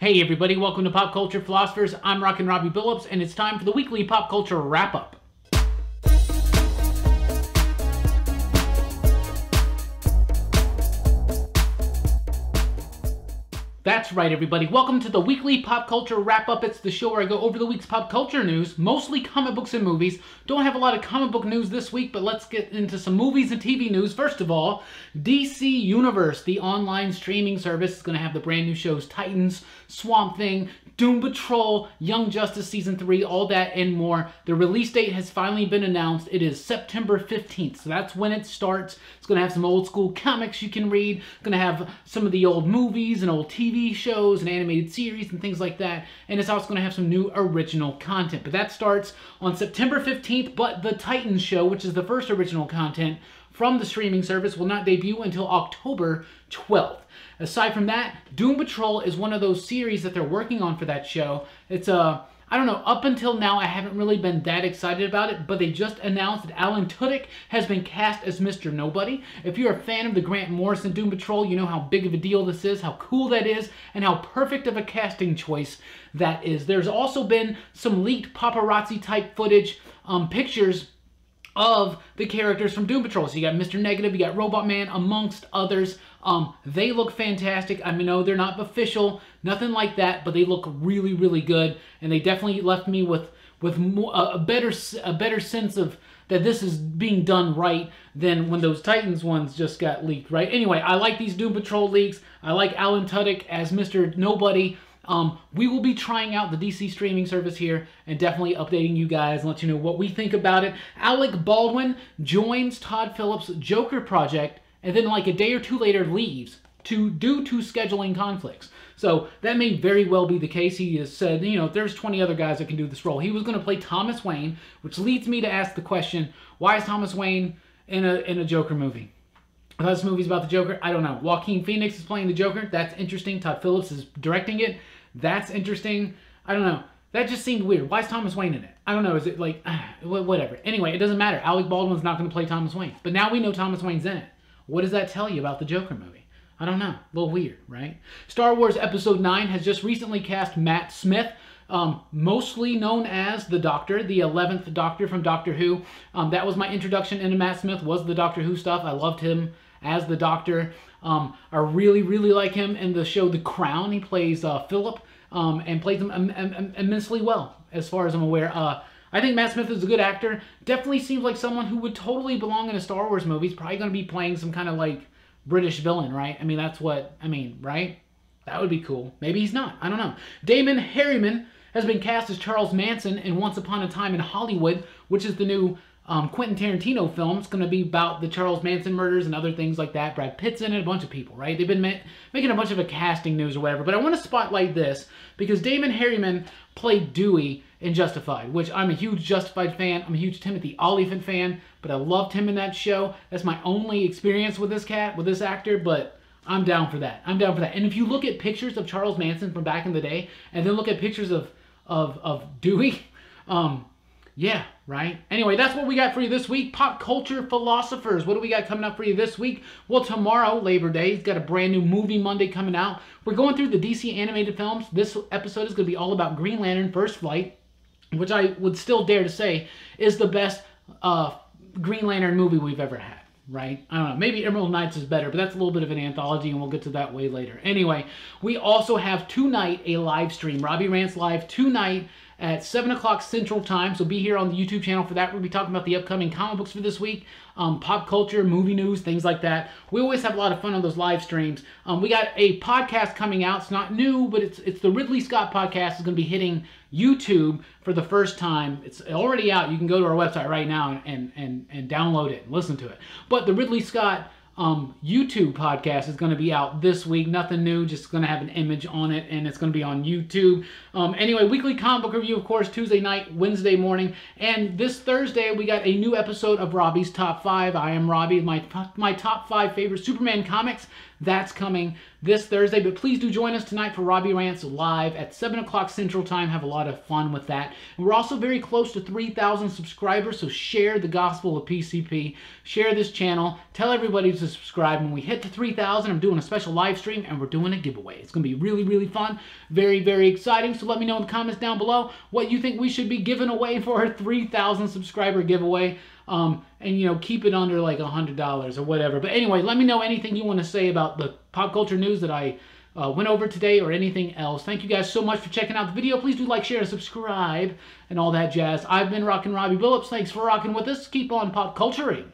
Hey everybody, welcome to Pop Culture Philosophers. I'm Rockin Robbie Billups, and it's time for the weekly pop culture wrap-up. That's right, everybody. Welcome to the weekly pop culture wrap-up. It's the show where I go over the week's pop culture news, mostly comic books and movies. Don't have a lot of comic book news this week, but let's get into some movies and TV news. First of all, DC Universe, the online streaming service, is going to have the brand new shows Titans, Swamp Thing, Doom Patrol, Young Justice Season 3, all that and more. The release date has finally been announced. It is September 15th, so that's when it starts. It's going to have some old school comics you can read. It's going to have some of the old movies and old TV shows and animated series and things like that. And it's also going to have some new original content. But that starts on September 15th, but the Titans show, which is the first original content from the streaming service, will not debut until October 12th. Aside from that, Doom Patrol is one of those series that they're working on for that show. It's I don't know, up until now I haven't really been that excited about it, but they just announced that Alan Tudyk has been cast as Mr. Nobody. If you're a fan of the Grant Morrison Doom Patrol, you know how big of a deal this is, how cool that is, and how perfect of a casting choice that is. There's also been some leaked paparazzi type footage, pictures of the characters from Doom Patrol. So you got Mr. Negative, you got Robot Man, amongst others. They look fantastic. I mean, no, they're not official, nothing like that, but they look really, really good, and they definitely left me with more, a better sense of that this is being done right than when those Titans ones just got leaked, right? Anyway, I like these Doom Patrol leaks. I like Alan Tudyk as Mr. Nobody. We will be trying out the DC streaming service here and definitely updating you guys and let you know what we think about it. Alec Baldwin joins Todd Phillips' Joker project and then like a day or two later leaves due to scheduling conflicts. So that may very well be the case. He has said, you know, there's 20 other guys that can do this role. He was going to play Thomas Wayne, which leads me to ask the question, why is Thomas Wayne in a Joker movie? I thought this movie's about the Joker. I don't know. Joaquin Phoenix is playing the Joker. That's interesting. Todd Phillips is directing it. That's interesting. I don't know. That just seemed weird. Why is Thomas Wayne in it? I don't know. Is it like, whatever. Anyway, it doesn't matter. Alec Baldwin's not going to play Thomas Wayne. But now we know Thomas Wayne's in it. What does that tell you about the Joker movie? I don't know. A little weird, right? Star Wars Episode 9 has just recently cast Matt Smith, mostly known as the Doctor, the 11th Doctor from Doctor Who. That was my introduction into Matt Smith, was the Doctor Who stuff. I loved him as the Doctor. I really, really like him in the show The Crown. He plays Philip and plays him immensely well, as far as I'm aware. I think Matt Smith is a good actor. Definitely seems like someone who would totally belong in a Star Wars movie. He's probably going to be playing some kind of like British villain, right? I mean, that's what, I mean, right? That would be cool. Maybe he's not. I don't know. Damon Herriman has been cast as Charles Manson in Once Upon a Time in Hollywood, which is the new Quentin Tarantino film. It's going to be about the Charles Manson murders and other things like that. Brad Pitt's in it, a bunch of people, right? They've been making a bunch of a casting news or whatever. But I want to spotlight this because Damon Herriman played Dewey in Justified, which I'm a huge Justified fan. I'm a huge Timothy Olyphant fan, but I loved him in that show. That's my only experience with this actor, but I'm down for that. I'm down for that. And if you look at pictures of Charles Manson from back in the day, and then look at pictures of Dewey, yeah, right? Anyway, that's what we got for you this week. Pop Culture Philosophers. What do we got coming up for you this week? Well, tomorrow, Labor Day, he's got a brand new Movie Monday coming out. We're going through the DC animated films. This episode is going to be all about Green Lantern First Flight, which I would still dare to say is the best Green Lantern movie we've ever had, right? I don't know. Maybe Emerald Knights is better, but that's a little bit of an anthology, and we'll get to that way later. Anyway, we also have tonight a live stream, Robbie Rants Live, tonight at 7 o'clock Central Time, so be here on the YouTube channel for that. We'll be talking about the upcoming comic books for this week, pop culture, movie news, things like that. We always have a lot of fun on those live streams. We got a podcast coming out. It's not new, but it's the Ridley Scott podcast. It's going to be hitting YouTube for the first time. It's already out. You can go to our website right now and download it and listen to it. But the Ridley Scott YouTube podcast is going to be out this week. Nothing new, just going to have an image on it, and it's going to be on YouTube. Anyway, weekly comic book review, of course, Tuesday night, Wednesday morning. And this Thursday, we got a new episode of Robbie's Top 5. I am Robbie, my top 5 favorite Superman comics. That's coming this Thursday, but please do join us tonight for Robbie Rants Live at 7 o'clock Central Time. Have a lot of fun with that. And we're also very close to 3,000 subscribers, so share the gospel of PCP. Share this channel. Tell everybody to subscribe. When we hit to 3,000, I'm doing a special live stream and we're doing a giveaway. It's going to be really, really fun. Very, very exciting. So let me know in the comments down below what you think we should be giving away for our 3,000 subscriber giveaway. And, you know, keep it under like $100 or whatever. But anyway, let me know anything you want to say about the pop culture news that I went over today or anything else. Thank you guys so much for checking out the video. Please do like, share, and subscribe and all that jazz. I've been Rockin Robbie Billups. Thanks for rocking with us. Keep on pop culturing.